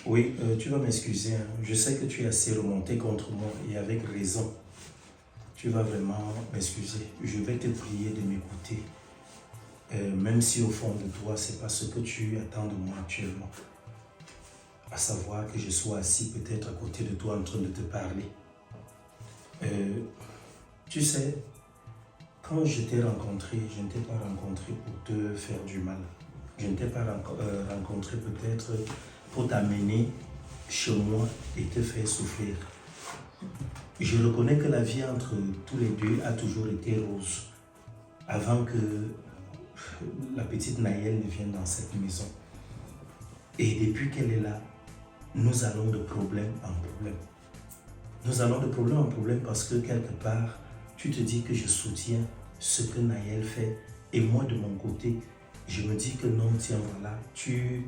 Oui, tu vas m'excuser, hein. Je sais que tu es assez remonté contre moi et avec raison. Tu vas vraiment m'excuser. Je vais te prier de m'écouter. Même si au fond de toi, c'est pas ce que tu attends de moi actuellement. À savoir que je sois assis peut-être à côté de toi en train de te parler. Euh, Tu sais, quand je t'ai rencontré, je ne t'ai pas rencontré pour te faire du mal. Je ne t'ai pas rencontré peut-être pour t'amener chez moi et te faire souffrir. Je reconnais que la vie entre tous les deux a toujours été rose avant que la petite Naëlle ne vienne dans cette maison. Et depuis qu'elle est là, nous allons de problème en problème. Nous allons de problème en problème parce que quelque part, tu te dis que je soutiens ce que Naëlle fait et moi de mon côté, je me dis que non, tiens, voilà, tu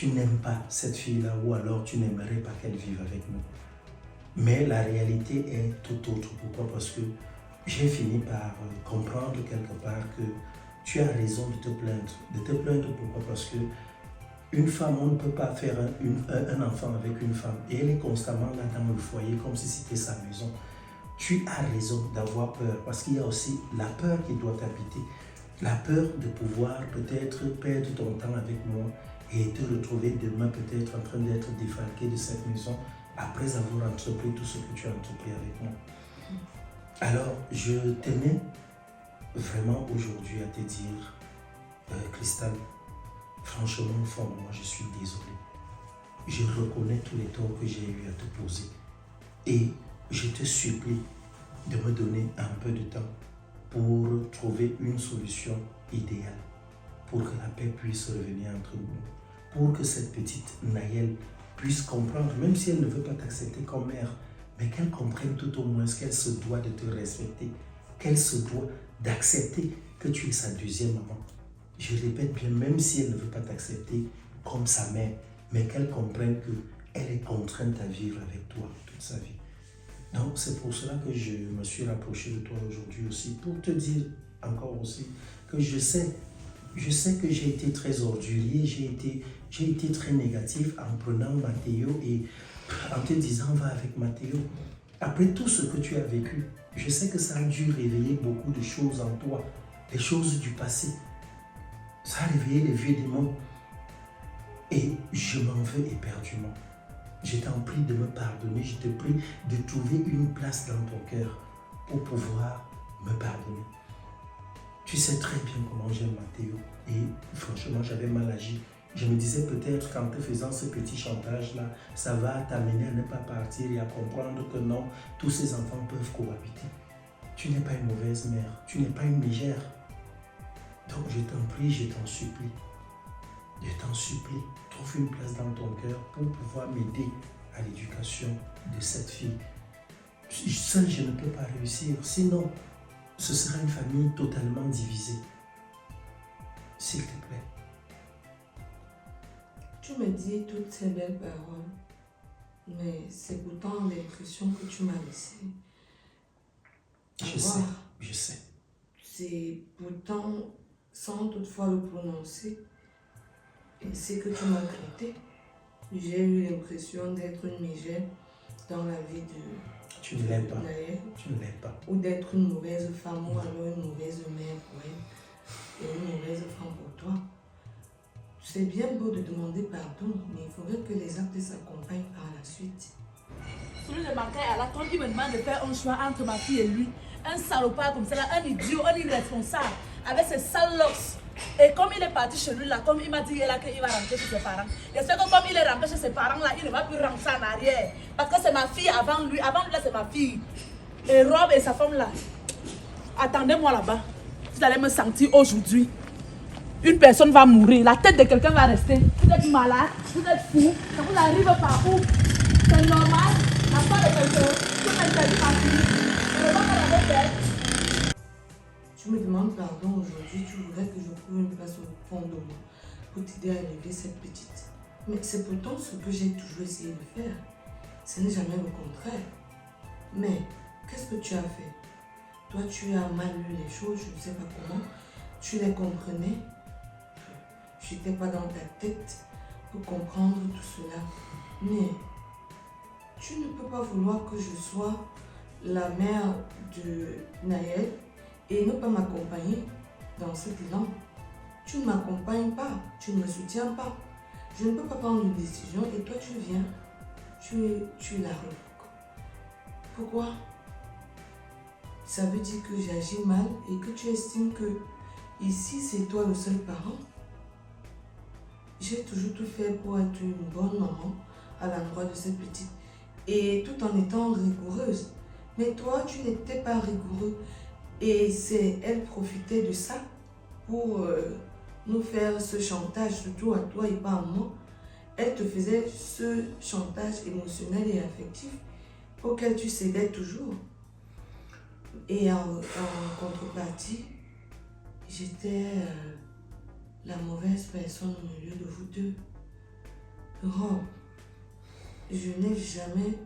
n'aimes pas cette fille-là ou alors tu n'aimerais pas qu'elle vive avec nous. Mais la réalité est tout autre. Pourquoi? Parce que j'ai fini par comprendre quelque part que tu as raison de te plaindre. De te plaindre pourquoi? Parce que une femme, on ne peut pas faire un enfant avec une femme. Et elle est constamment là dans le foyer comme si c'était sa maison. Tu as raison d'avoir peur parce qu'il y a aussi la peur qui doit t'habiter. La peur de pouvoir peut-être perdre ton temps avec moi et te retrouver demain peut-être en train d'être défalqué de cette maison après avoir entrepris tout ce que tu as entrepris avec moi. Alors, je tenais vraiment aujourd'hui à te dire, Cristal, franchement, au fond de moi, je suis désolé. Je reconnais tous les torts que j'ai eu à te poser. Et je te supplie de me donner un peu de temps pour trouver une solution idéale, pour que la paix puisse revenir entre nous, pour que cette petite Naëlle puisse comprendre, même si elle ne veut pas t'accepter comme mère, mais qu'elle comprenne tout au moins qu'elle se doit de te respecter, qu'elle se doit d'accepter que tu es sa deuxième maman. Je répète bien, même si elle ne veut pas t'accepter comme sa mère, mais qu'elle comprenne qu'elle est contrainte à vivre avec toi toute sa vie. Donc c'est pour cela que je me suis rapproché de toi aujourd'hui aussi, pour te dire encore aussi que je sais que j'ai été très ordurier, j'ai été très négatif en prenant Mathéo et en te disant va avec Mathéo. Après tout ce que tu as vécu, je sais que ça a dû réveiller beaucoup de choses en toi, les choses du passé. Ça a réveillé les vieux démons. Et je m'en veux éperdument. Je t'en prie de me pardonner, je te prie de trouver une place dans ton cœur pour pouvoir me pardonner. Tu sais très bien comment j'aime Mathéo et franchement j'avais mal agi. Je me disais peut-être qu'en te faisant ce petit chantage-là, ça va t'amener à ne pas partir et à comprendre que non, tous ces enfants peuvent cohabiter. Tu n'es pas une mauvaise mère, tu n'es pas une légère. Donc je t'en prie, je t'en supplie. Je t'en supplie, trouve une place dans ton cœur pour pouvoir m'aider à l'éducation de cette fille. Seul, je ne peux pas réussir, sinon, ce sera une famille totalement divisée. S'il te plaît. Tu me dis toutes ces belles paroles, mais c'est pourtant l'impression que tu m'as laissée. Je sais. C'est pourtant, sans toutefois le prononcer, et c'est que tu m'as traité. J'ai eu l'impression d'être une mégère dans la vie de Tu ne l'aimes pas. Naëlle. Tu ne l'aimes pas. Ou d'être une mauvaise femme ou alors une mauvaise mère pour elle et une mauvaise femme pour toi. C'est bien beau de demander pardon, mais il faudrait que les actes s'accompagnent par la suite. Celui de ma à la tombe, il me demande de faire un choix entre ma fille et lui. Un salopard comme ça, un idiot, un irresponsable, avec ses sales locks. Et comme il est parti chez lui là, comme il m'a dit qu'il va rentrer chez ses parents, j'espère que comme il est rentré chez ses parents là, il ne va plus rentrer en arrière. Parce que c'est ma fille avant lui là c'est ma fille. Et Rob et sa femme là, attendez-moi là-bas. Vous allez me sentir aujourd'hui. Une personne va mourir, la tête de quelqu'un va rester. Vous êtes malade, vous êtes fou, ça vous arrive par où? C'est normal, la part de quelqu'un, vous m'interdit ma fille. Je ne vais pas la faire. Tu me demandes pardon aujourd'hui, tu voudrais que je trouve une place au fond de moi pour t'aider à élever cette petite. Mais c'est pourtant ce que j'ai toujours essayé de faire. Ce n'est jamais le contraire. Mais qu'est-ce que tu as fait? Toi, tu as mal lu les choses, je ne sais pas comment. Tu les comprenais. Je n'étais pas dans ta tête pour comprendre tout cela. Mais tu ne peux pas vouloir que je sois la mère de Naël et ne pas m'accompagner dans cet élan. Tu ne m'accompagnes pas, tu ne me soutiens pas. Je ne peux pas prendre une décision et toi tu viens, tu la revoques. Pourquoi? Ça veut dire que j'agis mal et que tu estimes que ici c'est toi le seul parent. J'ai toujours tout fait pour être une bonne maman à l'endroit de cette petite et tout en étant rigoureuse. Mais toi, tu n'étais pas rigoureux et c'est elle profitait de ça pour nous faire ce chantage, surtout à toi et pas à moi. Elle te faisait ce chantage émotionnel et affectif auquel tu cédais toujours. Et en contrepartie, j'étais la mauvaise personne au milieu de vous deux. Rob, je n'ai jamais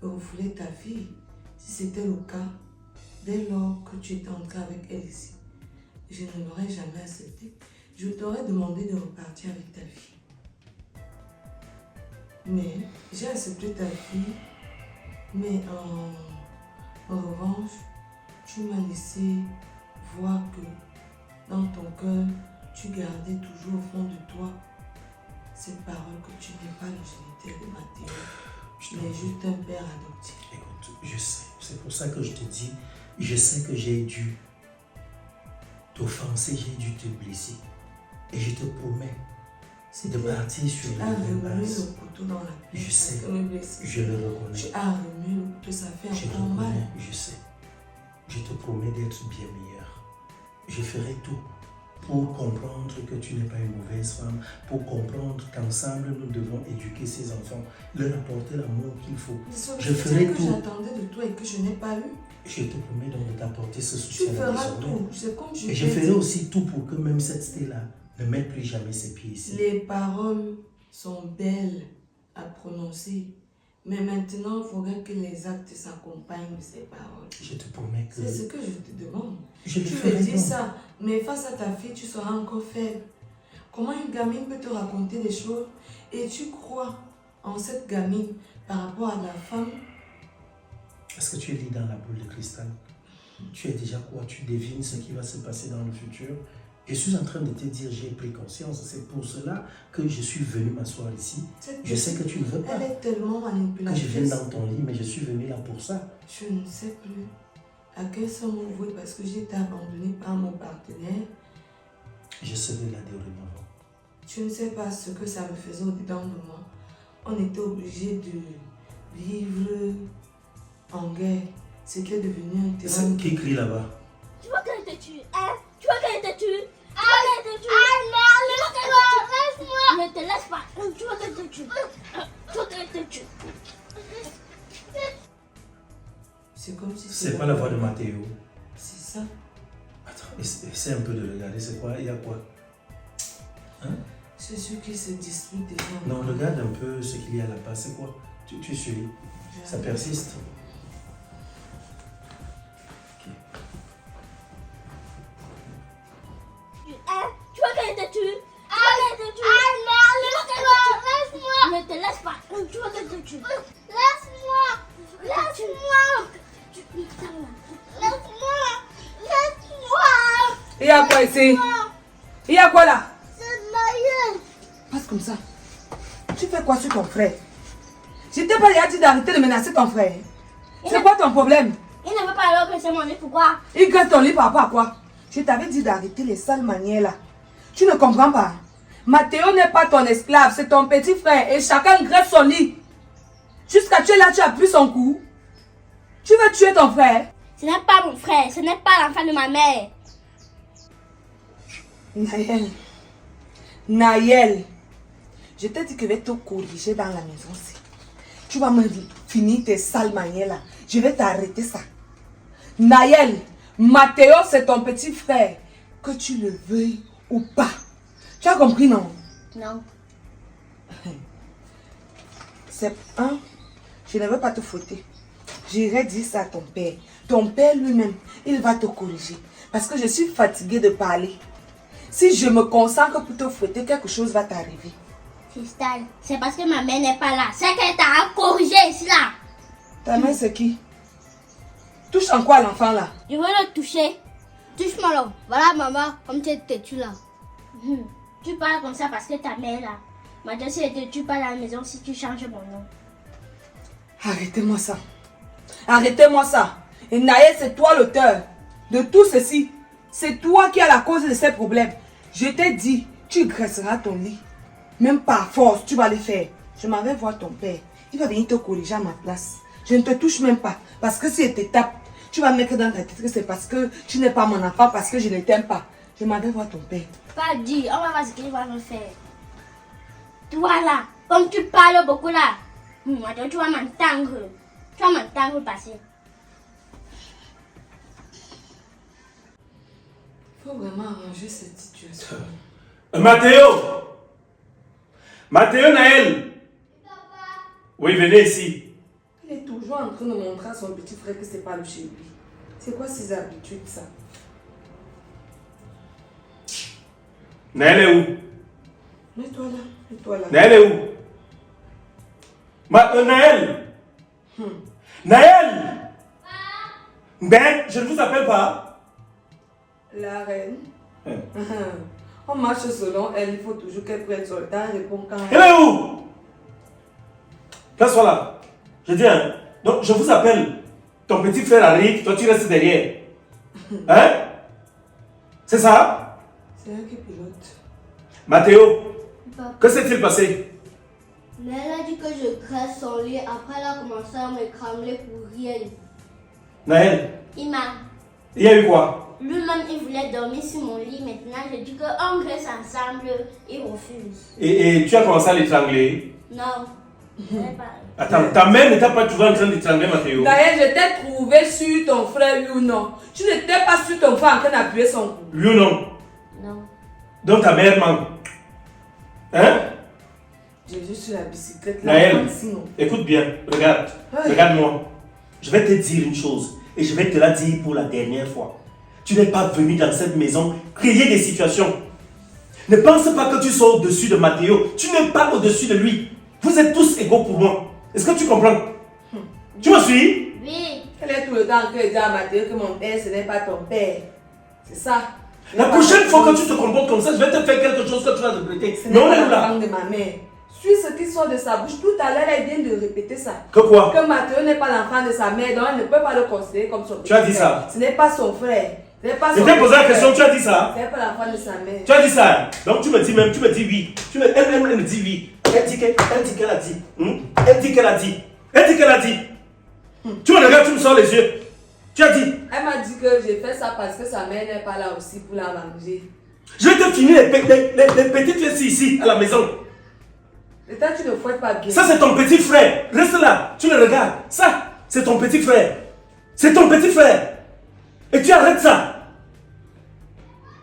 refoulé ta fille. Si c'était le cas, dès lors que tu étais entré avec elle ici, je ne l'aurais jamais accepté. Je t'aurais demandé de repartir avec ta fille. Mais j'ai accepté ta fille, mais en revanche, tu m'as laissé voir que dans ton cœur, tu gardais toujours au fond de toi cette parole que tu n'es pas le géniteur de Mathéo, mais juste un père adoptif. Écoute, je sais, c'est pour ça que je te dis, je sais que j'ai dû t'offenser, j'ai dû te blesser. Et je te promets de partir sur les bonnes bases. Le couteau dans la plaie. Je sais, je le reconnais. Tu as remué le couteau, ça fait Je te encore mal. reconnais, je sais. Je te promets d'être bien meilleur. Je ferai tout pour comprendre que tu n'es pas une mauvaise femme, pour comprendre qu'ensemble nous devons éduquer ces enfants, leur apporter l'amour qu'il faut. Je ferai que tout. j'attendais de toi et que je n'ai pas eu. Je te promets donc de t'apporter ce soutien. Tu feras tout. C'est comme Et je ferai aussi tout pour que même cette Stella ne mette plus jamais ses pieds ici. Les paroles sont belles à prononcer. Mais maintenant, il faudrait que les actes s'accompagnent de ces paroles. Je te promets que... C'est ce que je te demande. Je Tu me dis ça, mais face à ta fille, tu seras encore faible. Comment une gamine peut te raconter des choses et tu crois en cette gamine par rapport à la femme? Est-ce que tu lis dans la boule de cristal? Tu es déjà quoi? Tu devines ce qui va se passer dans le futur? Je suis en train de te dire, j'ai pris conscience. C'est pour cela que je suis venu m'asseoir ici. Je sais que tu ne veux pas Elle est tellement que manipulatrice. je vienne dans ton lit, mais je suis venu là pour ça. Je ne sais plus à quel somme on vouait parce que j'ai été abandonnée par mon partenaire. Je serai là dorénavant. Tu ne sais pas ce que ça me faisait au-dedans de moi. On était obligé de vivre en guerre. C'était devenu un terrain. C'est qui crie là-bas? Tu veux qu'elle te tue, hein? Tu veux qu'elle te tue? Ne te laisse pas. Tu veux qu'elle te tue? Tu veux qu'elle te tue? C'est comme si C'est pas la voix de Mathéo. C'est ça. Attends, essaie un peu de regarder. C'est quoi? Il y a quoi? Hein? C'est ceux qui se disputent déjà. Non, regarde un peu ce qu'il y a là-bas. C'est quoi? Tu suis. Ça persiste. Tu veux qu'elle te tue? Tu veux qu'elle te tue? Ne te laisse pas. Tu veux qu'elle te tue? Laisse-moi. Il y a quoi ici? Il y a quoi là? C'est Naël. Passe comme ça. Tu fais quoi sur ton frère? Je t'ai pas déjà dit d'arrêter de menacer ton frère. C'est quoi ton problème? Il ne veut pas alors que c'est mon lit. Pourquoi? Il gratte ton lit par rapport à quoi? Je t'avais dit d'arrêter les sales manières là. Tu ne comprends pas. Mathéo n'est pas ton esclave, c'est ton petit frère et chacun gratte son lit. Jusqu'à tuer là, tu as pris son coup. Tu veux tuer ton frère? Ce n'est pas mon frère, ce n'est pas l'enfant de ma mère. Naël, je t'ai dit que je vais te corriger dans la maison. Tu vas me finir tes sales manières là. Je vais t'arrêter ça. Naël, Mathéo c'est ton petit frère. Que tu le veuilles ou pas. Tu as compris non? Non. C'est un, je ne veux pas te fouetter. J'irai dire ça à ton père. Ton père lui-même, il va te corriger. Parce que je suis fatiguée de parler. Si je me concentre pour te fouetter, quelque chose va t'arriver. Cristal, c'est parce que ma mère n'est pas là. C'est qu'elle t'a corrigé ici là. Ta mère, c'est qui? Touche en quoi l'enfant là? Je veux le toucher. Touche-moi là. Voilà maman, comme tu es têtu là. Tu parles comme ça parce que ta mère là. Maintenant si elle te tue pas à la maison si tu changes mon nom. Arrêtez-moi ça. Arrêtez-moi ça. Et Naël, c'est toi l'auteur de tout ceci. C'est toi qui as la cause de ces problèmes. Je t'ai dit, tu graisseras ton lit. Même par force, tu vas le faire. Je m'en vais voir ton père. Il va venir te corriger à ma place. Je ne te touche même pas. Parce que si elle te tape, tu vas mettre dans ta tête que c'est parce que tu n'es pas mon enfant, parce que je ne t'aime pas. Je m'en vais voir ton père. Pas dit, on va voir ce qu'il va me faire. Toi là, comme tu parles beaucoup là, maintenant tu vas m'entendre. Tu vas m'entendre passer. Il faut vraiment arranger cette situation. Mathéo! Mathéo Naël! Oui, venez ici. Il est toujours en train de montrer à son petit frère que c'est pas le chez lui. C'est quoi ces habitudes ça? Naël est où? Mets-toi là, mets-toi là. Naël est où? Naël! Naël! Ben, je ne vous appelle pas. La reine. On marche selon elle, il faut toujours qu'elle prenne son temps et répond quand Elle est où? Place-toi là. Je dis, hein. Donc, je vous appelle. Ton petit frère arrive, toi tu restes derrière. Hein? C'est ça? C'est elle qui pilote. Mathéo, que s'est-il passé? Mais elle a dit que je graisse son lit. Après, elle a commencé à me cramer pour rien. Naël, Il m'a. il y a eu quoi? Lui-même, il voulait dormir sur mon lit. Maintenant, je dis qu'on graisse ensemble. Il refuse. Et tu as commencé à l'étrangler? Non. Elle pas. Attends, ta mère n'était pas toujours en train d'étrangler Mathéo? Naël, je t'ai trouvé sur ton frère, oui ou non? Tu n'étais pas sur ton frère en train d'appuyer son cou. Oui ou non? Non. Donc ta mère ment. Hein? J'ai juste sur la bicyclette là. Naël, Sinon. écoute bien, regarde, regarde-moi. Je vais te dire une chose, et je vais te la dire pour la dernière fois. Tu n'es pas venu dans cette maison créer des situations. Ne pense pas que tu sois au-dessus de Mathéo. Tu n'es pas au-dessus de lui. Vous êtes tous égaux pour moi. Est-ce que tu comprends? Tu me suis? Oui. Elle est tout le temps que dit à Mathéo que mon père ce n'est pas ton père. C'est ça. La prochaine fois que tu te comportes comme ça, je vais te faire quelque chose que tu vas regretter. Ce Mais n'est on pas est où la là? langue de ma mère. Suis ce qui sort de sa bouche. Tout à l'heure, elle vient de répéter ça. Que quoi? Que Mathéo n'est pas l'enfant de sa mère, donc elle ne peut pas le considérer comme son petit Tu as dit frère. ça? Ce n'est pas son frère. Ce n'est pas Je son t'ai posé la petit question, frère. tu as dit ça? Ce n'est pas l'enfant de sa mère. Tu as dit ça? Donc tu me dis même, tu me dis oui. Elle me dit oui. Elle dit qu'elle a dit. Elle dit qu'elle a dit. Elle dit qu'elle a dit. Tu me regardes, tu me sors les yeux. Tu as dit. Elle m'a dit que j'ai fait ça parce que sa mère n'est pas là aussi pour la manger. Je vais te finir les petites filles ici, à la maison. Et toi, tu ne fouettes pas bien. Ça, c'est ton petit frère. Reste là. Tu le regardes. Ça, c'est ton petit frère. C'est ton petit frère. Et tu arrêtes ça.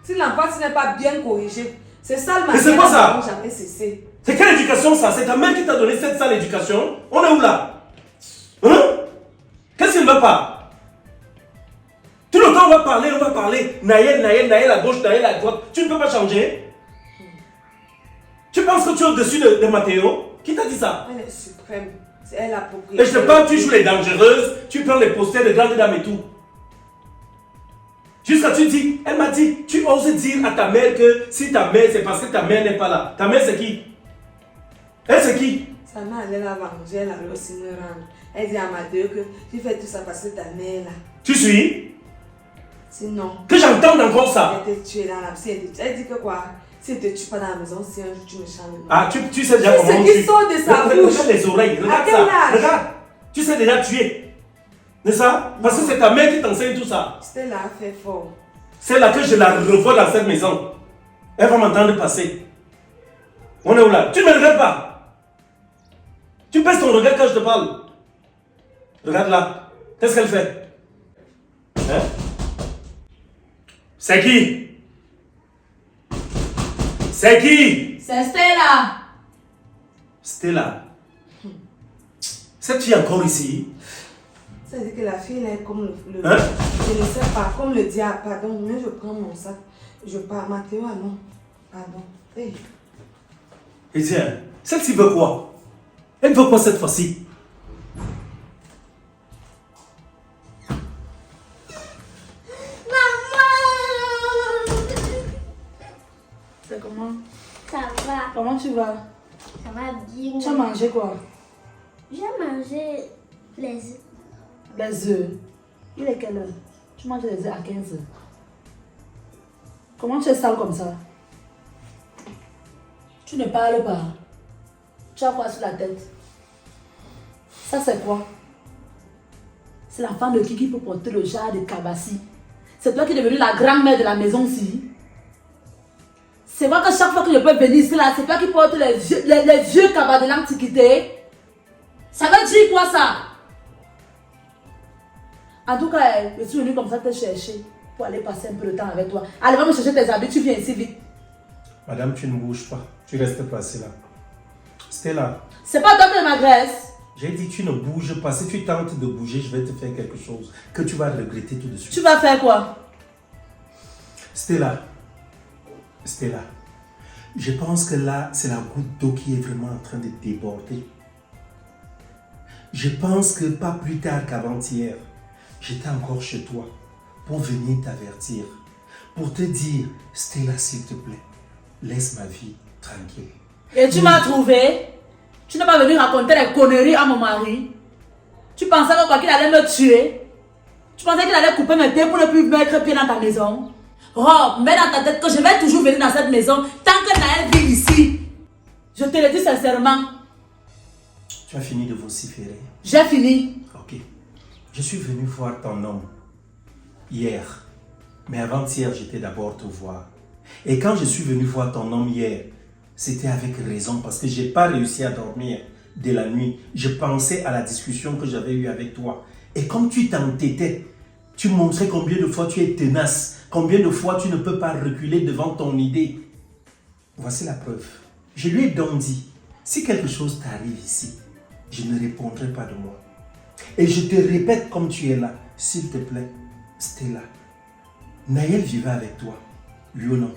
Si l'enfant n'est pas bien corrigé, c'est ça le Mais c'est quoi ça? jamais cessé. C'est quelle éducation ça? C'est ta mère qui t'a donné cette sale éducation? On est où là? Hein? Qu'est-ce qui ne va pas? Tout le temps on va parler. Naël à gauche, Naël à droite. Tu ne peux pas changer? Tu penses que tu es au-dessus de Mathéo? Qui t'a dit ça? Elle est suprême. C'est elle la propriétaire. Et je te parle, tu joues les dangereuses, tu prends les posters de grandes dames et tout. Jusqu'à tu dis, elle m'a dit, tu oses dire à ta mère que si ta mère, c'est parce que ta mère n'est pas là. Ta mère c'est qui? Elle c'est qui? Sa mère allait la venger, elle allait aussi me rendre. Elle dit à Mathéo que tu fais tout ça parce que ta mère est là. Tu suis? Sinon, Que j'entende encore ça. elle t'a tué dans la piscine. Elle dit que quoi? Si elle ne te tue pas dans la maison, si un jour tu me changes. Ah, tu sais déjà comment on Ce qui tue. sort de sa bouche. Regarde les oreilles, regarde À quel ça. âge? Regarde. Tu sais déjà tuer. N'est-ce ça? Parce que c'est ta mère qui t'enseigne tout ça. C'était là, fait fort. C'est là que je la revois dans cette maison. Elle va m'entendre passer. On est où là? Tu ne me regardes pas. Tu baisses ton regard quand je te parle. Regarde là. Qu'est-ce qu'elle fait? Hein? C'est qui? C'est qui? C'est Stella. Stella. Cette fille encore ici? Ça veut dire que la fille elle est comme le Hein? je ne sais pas, comme le diable. Pardon, mais je prends mon sac. Je pars. Mathéo, ah non. Pardon. Hey. Et tiens, celle-ci veut quoi? Elle veut quoi cette fois-ci? C'est comment? Ça va. Comment tu vas? Ça va bien. Tu as mangé quoi? J'ai mangé les œufs. Les œufs. Il est quelle heure? Tu manges les œufs à 15 heures. Comment tu es sale comme ça? Tu ne parles pas. Tu as quoi sur la tête? Ça c'est quoi? C'est l'enfant de qui peut porter le jar de Kabassi. C'est toi qui es devenue la grand-mère de la maison-ci. C'est vrai que chaque fois que je peux venir ici là, c'est toi qui portes les vieux cabas de l'antiquité. Ça veut dire quoi ça? En tout cas, je suis venue comme ça te chercher pour aller passer un peu de temps avec toi. Allez, va me chercher tes habits, tu viens ici vite. Madame, tu ne bouges pas. Tu restes placée là. Stella, C'est pas toi qui m'agresse. j'ai dit tu ne bouges pas. Si tu tentes de bouger, je vais te faire quelque chose que tu vas regretter tout de suite. Tu vas faire quoi? Stella, je pense que là, c'est la goutte d'eau qui est vraiment en train de déborder. Je pense que pas plus tard qu'avant-hier, j'étais encore chez toi pour venir t'avertir, pour te dire, Stella, s'il te plaît, laisse ma vie tranquille. Et tu m'as trouvé? Tu n'es pas venu raconter des conneries à mon mari? Tu pensais que quoi qu'il allait me tuer? Tu pensais qu'il allait couper mes pieds pour ne plus mettre pied dans ta maison? Rob, mets dans ta tête que je vais toujours venir dans cette maison tant que Naël vit ici. Je te le dis sincèrement. Tu as fini de vociférer? J'ai fini. Ok. Je suis venu voir ton homme hier. Mais avant-hier, j'étais d'abord te voir. Et quand je suis venu voir ton homme hier, c'était avec raison parce que je n'ai pas réussi à dormir de la nuit. Je pensais à la discussion que j'avais eue avec toi. Et comme tu t'entêtais, tu montrais combien de fois tu es tenace, combien de fois tu ne peux pas reculer devant ton idée. Voici la preuve. Je lui ai donc dit, si quelque chose t'arrive ici, je ne répondrai pas de moi. Et je te répète comme tu es là, s'il te plaît, Stella, Naël vivait avec toi, oui ou non?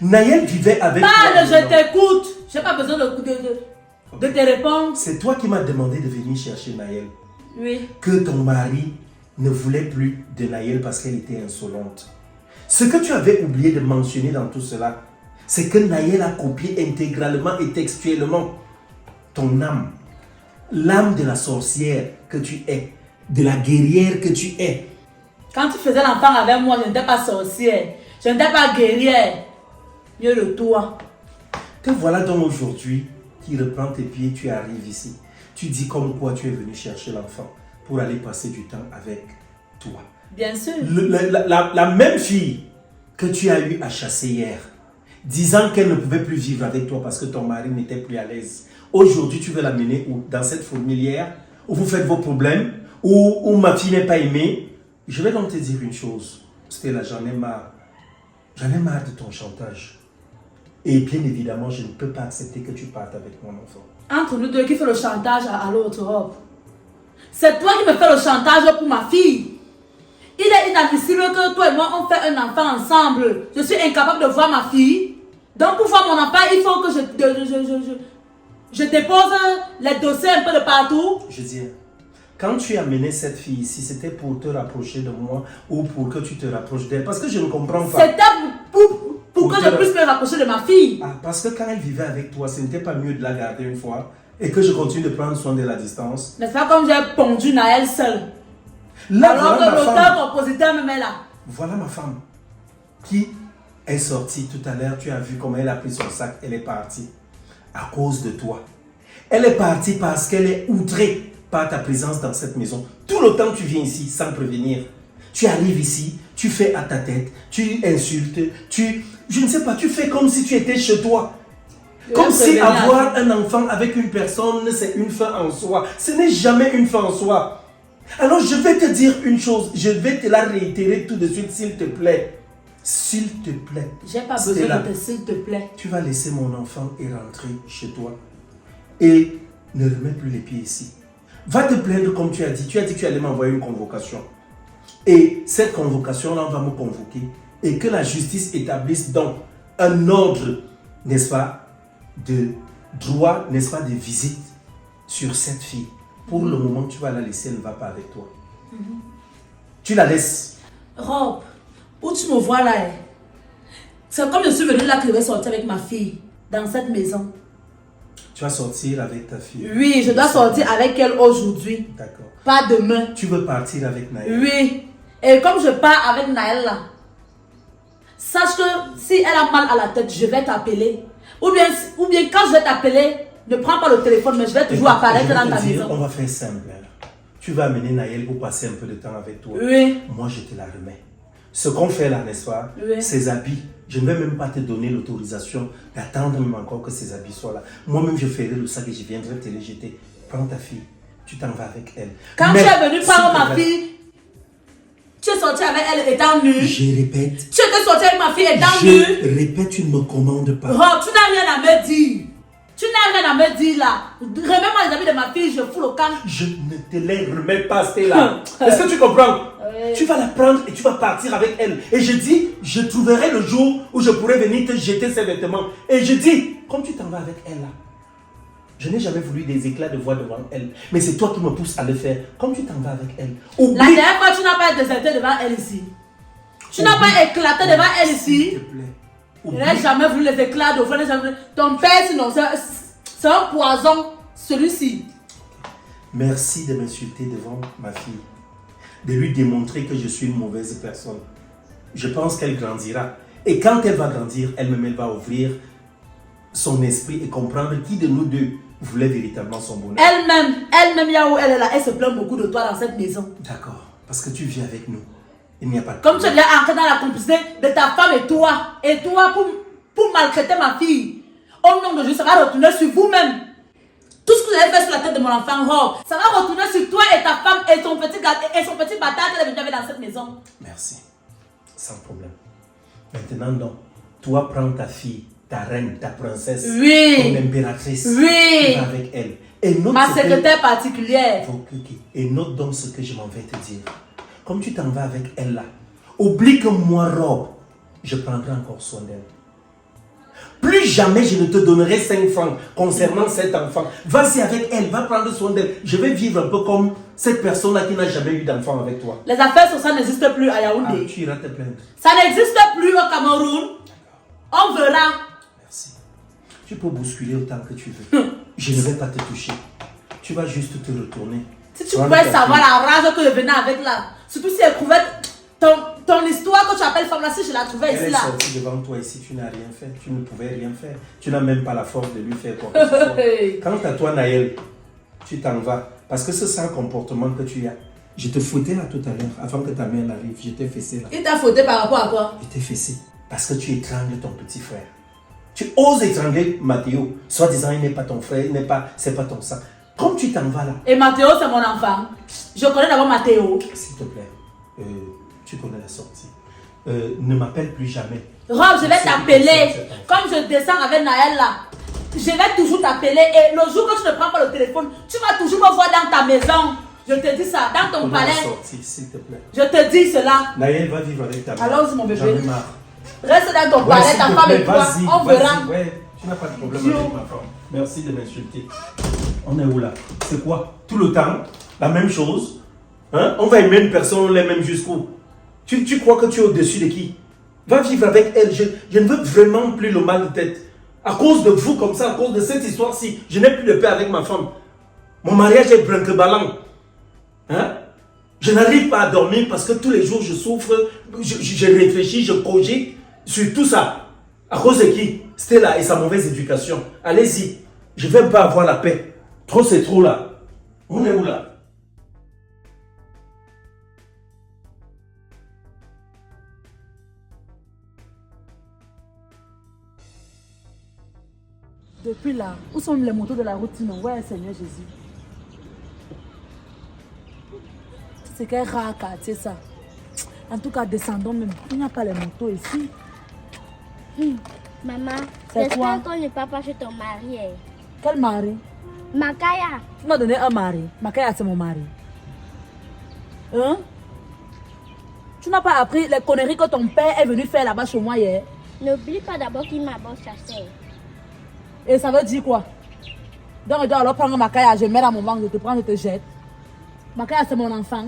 Naël vivait avec toi. Parle, je t'écoute. Je n'ai pas besoin de te répondre. C'est toi qui m'as demandé de venir chercher Naël. Oui. Que ton mari ne voulait plus de Naël parce qu'elle était insolente. Ce que tu avais oublié de mentionner dans tout cela, c'est que Naël a copié intégralement et textuellement ton âme. L'âme de la sorcière que tu es, de la guerrière que tu es. Quand tu faisais l'enfant avec moi, je n'étais pas sorcière. Je n'étais pas guerrière. Mieux le toi. Te voilà donc aujourd'hui qui reprend tes pieds, tu arrives ici. Tu dis comme quoi tu es venu chercher l'enfant pour aller passer du temps avec toi. Bien sûr. La même fille que tu as eu à chasser hier, disant qu'elle ne pouvait plus vivre avec toi parce que ton mari n'était plus à l'aise. Aujourd'hui, tu veux l'amener où? Dans cette fourmilière où vous faites vos problèmes, où ma fille n'est pas aimée. Je vais donc te dire une chose. Stella, j'en ai marre. J'en ai marre de ton chantage. Et bien évidemment, je ne peux pas accepter que tu partes avec mon enfant. Entre nous deux, qui fait le chantage à l'autre Rob? C'est toi qui me fais le chantage pour ma fille. Il est inadmissible que toi et moi, on fait un enfant ensemble. Je suis incapable de voir ma fille. Donc pour voir mon enfant, il faut que je dépose les dossiers un peu de partout. Je dis, quand tu as amené cette fille ici, c'était pour te rapprocher de moi ou pour que tu te rapproches d'elle? Parce que je ne comprends pas. C'était pour que je puisse me rapprocher de ma fille. Ah, parce que quand elle vivait avec toi, ce n'était pas mieux de la garder une fois et que je continue de prendre soin de la distance. N'est-ce pas comme j'ai pondu Naël seul? Là, Alors voilà que l'auteur-compositeur me met là. Voilà ma femme qui est sortie tout à l'heure. Tu as vu comment elle a pris son sac. Elle est partie à cause de toi. Elle est partie parce qu'elle est outrée par ta présence dans cette maison. Tout le temps tu viens ici sans prévenir. Tu arrives ici, tu fais à ta tête, tu insultes, je ne sais pas, tu fais comme si tu étais chez toi. Comme si avoir un enfant avec une personne, c'est une fin en soi. Ce n'est jamais une fin en soi. Alors je vais te dire une chose, je vais te la réitérer tout de suite, s'il te plaît. S'il te plaît. J'ai pas besoin de te s'il te plaît. Tu vas laisser mon enfant et rentrer chez toi. Et ne remets plus les pieds ici. Va te plaindre comme tu as dit. Tu as dit que tu allais m'envoyer une convocation. Et cette convocation-là, on va me convoquer. Et que la justice établisse donc un ordre, n'est-ce pas, de droit, n'est-ce pas, de visite sur cette fille. Pour le moment, tu vas la laisser, elle ne va pas avec toi. Tu la laisses. Rob, où tu me vois là, c'est comme je suis venue là que je vais sortir avec ma fille dans cette maison. Tu vas sortir avec ta fille. Oui, je dois sortir avec elle aujourd'hui. D'accord. Pas demain. Tu veux partir avec Naël? Oui. Et comme je pars avec Naël là, sache que si elle a mal à la tête, je vais t'appeler. Ou bien quand je vais t'appeler, ne prends pas le téléphone, mais je vais toujours apparaître dans ta maison. On va faire simple. Tu vas amener Naël pour passer un peu de temps avec toi. Oui. Moi, je te la remets. Ce qu'on fait là, n'est-ce pas? Oui. Ces habits, je ne vais même pas te donner l'autorisation d'attendre même encore que ces habits soient là. Moi-même, je ferai le sac et je viendrai te les jeter. Prends ta fille, tu t'en vas avec elle. Quand Mais, tu es venu prendre ma s'il te plaît, fille, tu es sorti avec elle étant nue. je répète. Tu étais sorti avec ma fille étant nue. Je répète, tu ne me commandes pas. Oh, tu n'as rien à me dire. Tu n'as rien à me dire là. Remets-moi les habits de ma fille, je fous le camp. Je ne te les remets pas, Stella. Est-ce que tu comprends? Tu vas la prendre et tu vas partir avec elle. Et je dis, je trouverai le jour où je pourrai venir te jeter ses vêtements. Et je dis, comme tu t'en vas avec elle là, je n'ai jamais voulu des éclats de voix devant elle. Mais c'est toi qui me pousses à le faire. Comme tu t'en vas avec elle. Oublie. La dernière fois, tu n'as pas déserté devant elle ici. Tu n'as pas éclaté devant elle ici. S'il te plaît. Je Oublie. n'ai jamais voulu les éclats de voix. Ton père, sinon, c'est un poison, celui-ci. Merci de m'insulter devant ma fille. De lui démontrer que je suis une mauvaise personne. Je pense qu'elle grandira. Et quand elle va grandir, elle-même, elle va ouvrir son esprit et comprendre qui de nous deux voulait véritablement son bonheur. Elle-même, là où elle est là, elle se plaint beaucoup de toi dans cette maison. D'accord. Parce que tu vis avec nous. Il n'y a pas de Comme tu problème. viens entrer dans la complicité de ta femme et toi pour maltraiter ma fille. Au nom de Dieu, ça va retourner sur vous-même. Tout ce que vous avez fait sur la tête de mon enfant, Rob, ça va retourner sur toi et ta femme et son petit bâtard qu'elle est venue avec dans cette maison. Merci. Sans problème. Maintenant donc, toi prends ta fille, ta reine, ta princesse, Oui. ton impératrice. Oui. Tu vas avec elle. Et note Ma ce que- secrétaire particulière. Et note donc ce que je m'en vais te dire. Comme tu t'en vas avec elle là, oublie que moi, Rob, je prendrai encore soin d'elle. Plus jamais je ne te donnerai 5 francs concernant cet enfant. Vas-y avec elle, va prendre soin d'elle. Je vais vivre un peu comme cette personne-là qui n'a jamais eu d'enfant avec toi. Les affaires sociales n'existent plus à Ah, Yaoundé. tu iras te plaindre. Ça n'existe plus au Cameroun. On verra. Merci. Tu peux bousculer autant que tu veux. Je ne vais pas te toucher. Tu vas juste te retourner. Si tu Prends pouvais ta savoir fille. la rage que je venais avec là, surtout si elle trouvait ton histoire que tu appelles femme là, si je la trouvais Elle ici est là. sortie devant toi ici, tu n'as rien fait. Tu ne pouvais rien faire. Tu n'as même pas la force de lui faire quoi que ce soit. Quant à toi, Naël, tu t'en vas. Parce que ce sale comportement que tu as. Je te fouettais là tout à l'heure, avant que ta mère n'arrive. Je t'ai fessé là. Il t'a fauté par rapport à quoi? Je t'ai fessé. Parce que tu étrangles ton petit frère. Tu oses étrangler Mathéo. Soi-disant, il n'est pas ton frère, c'est pas ton sang. Comme tu t'en vas là, Et Mathéo, c'est mon enfant. Je connais d'abord Mathéo. s'il te plaît, tu connais la sortie. Ne m'appelle plus jamais. Rob, je vais C'est t'appeler. cet enfant. Comme je descends avec Naël là, je vais toujours t'appeler. Et le jour que tu ne prends pas le téléphone, tu vas toujours me voir dans ta maison. Je te dis ça, dans ton Connais la palais. sortie, s'il te plaît. Je te dis cela. Naël va vivre avec ta mère. Allons-y, mon bébé. J'en ai marre. Reste dans ton Ouais, palais, s'il ta te femme plaît, et toi. vas-y, On verra. vas-y, ouais. Tu n'as pas de problème Idiot. avec ma femme. Merci de m'insulter. On est où là? C'est quoi? Tout le temps? La même chose? Hein? On va aimer une personne, on l'aime même jusqu'où? Tu crois que tu es au-dessus de qui? Va vivre avec elle. Je ne veux vraiment plus le mal de tête. À cause de vous comme ça, à cause de cette histoire-ci, je n'ai plus de paix avec ma femme. Mon mariage est brinque-ballant. Hein? Je n'arrive pas à dormir parce que tous les jours je souffre, je réfléchis, je cogite sur tout ça. À cause de qui? Stella et sa mauvaise éducation. Allez-y, je ne vais pas avoir la paix. Trop c'est trop là. On est où là? Depuis là, où sont les motos de la routine? Ouais, Seigneur Jésus. C'est quel rare quartier ça. En tout cas, descendons même. Il n'y a pas les motos ici. Maman, C'est quoi? j'espère qu'on n'est pas chez ton mari. Quel mari? Makaya, Tu m'as donné un mari. Makaya, c'est mon mari. Hein? Tu n'as pas appris les conneries que ton père est venu faire là-bas chez moi hier? n'oublie pas d'abord qu'il m'a chassé. Et ça veut dire quoi? Donc je dois alors prendre Makaya, je mets dans mon ventre, je te prends, je te jette. Makaya c'est mon enfant.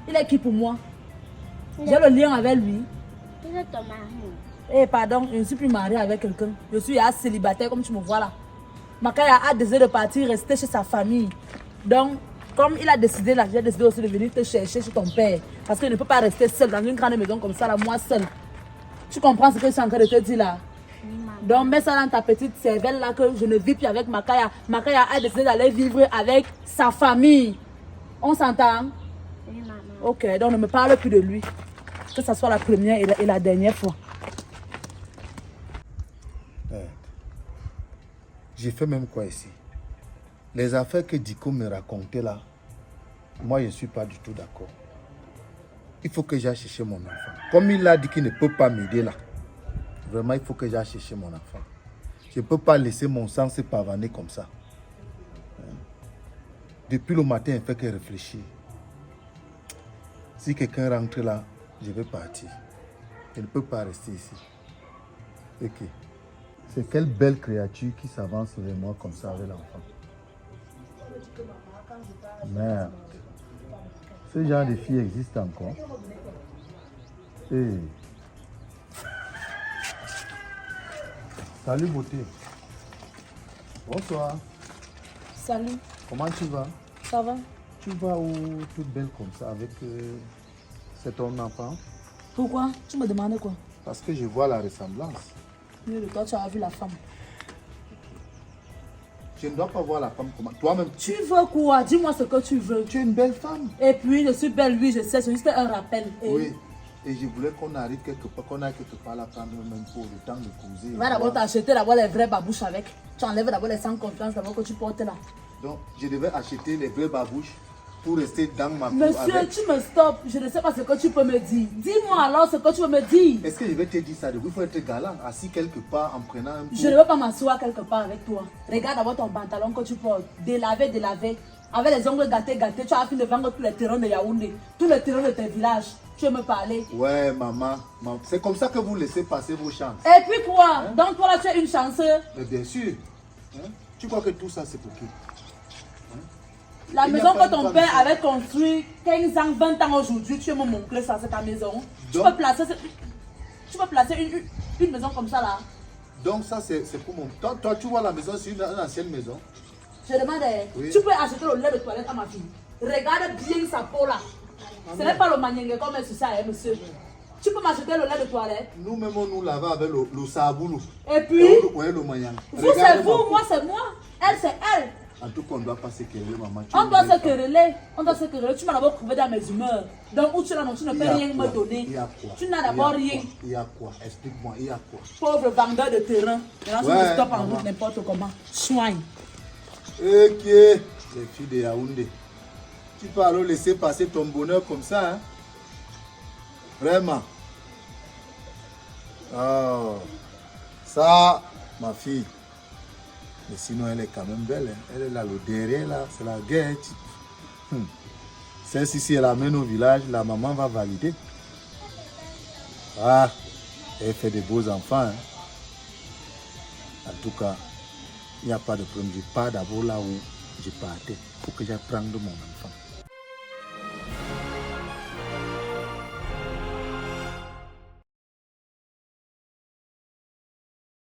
Il est qui pour moi? J'ai le lien avec lui. Il est ton mari. Eh pardon, je ne suis plus mariée avec quelqu'un. Je suis célibataire comme tu me vois là. Makaya a décidé de partir, rester chez sa famille. Donc, comme il a décidé là, j'ai décidé aussi de venir te chercher chez ton père. Parce qu'il ne peut pas rester seul dans une grande maison comme ça là, moi seul. Tu comprends ce que je suis en train de te dire là? Donc mets ça dans ta petite cervelle là que je ne vis plus avec Makaya. Makaya a décidé d'aller vivre avec sa famille. On s'entend? Oui, maman. Ok, donc ne me parle plus de lui. Que ce soit la première et la dernière fois. J'ai fait même quoi ici? Les affaires que Diko me racontait là, moi je ne suis pas du tout d'accord. Il faut que j'aille chercher mon enfant. Comme il a dit qu'il ne peut pas m'aider là, vraiment il faut que j'aille chercher mon enfant. Je ne peux pas laisser mon sang se pavaner comme ça. Depuis le matin, il ne fait que réfléchir. Si quelqu'un rentre là, je vais partir. Je ne peux pas rester ici. Ok. C'est quelle belle créature qui s'avance vers moi comme ça avec l'enfant. Merde. Ce genre de fille existe encore. Hey. Salut beauté. Bonsoir. Salut, Comment tu vas? ça va? Tu vas où toute belle comme ça avec cet ton enfant? Pourquoi? Tu me demandes quoi? Parce que je vois la ressemblance. Oui, toi tu as vu la femme. Je ne dois pas voir la femme comment. Toi-même, Tu veux quoi? Dis-moi ce que tu veux. tu es une belle femme. Et puis je suis belle, oui je sais, c'est juste un rappel. Et Oui. Et je voulais qu'on arrive quelque part, qu'on aille quelque part la prendre même pour le temps de causer. va d'abord t'acheter d'abord les vraies babouches avec. Tu enlèves d'abord les sans confiance d'abord que tu portes là. Donc, je devais acheter les vraies babouches pour rester dans ma cour Monsieur, avec. tu me stoppes. Je ne sais pas ce que tu peux me dire. Dis-moi alors ce que tu veux me dire. Est-ce que je vais te dire ça? Il faut être galant, assis quelque part en prenant un pot. Je ne veux pas m'asseoir quelque part avec toi. Regarde d'abord ton pantalon que tu portes. Délavé, délavé. Avec les ongles gâtés, gâtés. Tu as fini de vendre tous les terrains de Yaoundé. Tous les terrains de tes villages. Tu veux me parler? Ouais, maman. C'est comme ça que vous laissez passer vos chances. Et puis quoi? Donc toi là tu es une chanceuse. Mais bien sûr. Hein? Tu crois que tout ça c'est pour qui? La Il n'y a maison pas que une ton femme père ici. avait construite 15 ans, 20 ans aujourd'hui, tu veux me montrer ça, c'est ta maison. Tu Donc- peux placer, une maison comme ça là. Donc ça c'est pour mon... Toi tu vois la maison, c'est une ancienne maison. Je demande, Oui. tu peux acheter le lait de toilette à ma fille. Regarde bien sa peau là. Ce n'est pas le manienge comme c'est ça, hein, monsieur. Tu peux m'acheter le lait de toilette. Nous-mêmes on nous lavons avec le saboulou. Et puis, Ouais, le moyen. vous c'est vous, moi c'est moi. Elle c'est elle. En tout cas, on ne doit pas se quereller, maman. Tu On es doit une se belle femme. quereller. On doit se quereller. Tu m'as d'abord trouvé dans mes humeurs. Donc où tu es là, non, tu ne Il peux y a rien quoi? me donner. Il y a quoi? Tu n'as d'abord Il y a rien. quoi? Il y a quoi? Explique-moi, il y a quoi? Pauvre vendeur de terrain. Maintenant, tu Ouais, me stoppes en maman. route n'importe comment. Soigne. Ok, les filles de Yaoundé. Tu peux alors laisser passer ton bonheur comme ça, hein? Vraiment. Oh, ça, ma fille. Mais sinon, elle est quand même belle. Hein? Elle est là, le derrière, là, c'est la guerre. Celle-ci, si elle amène au village, la maman va valider. Ah, elle fait de beaux enfants. Hein? En tout cas, il n'y a pas de problème. Je pars d'abord là où je partais. Il faut que j'apprenne de mon enfant.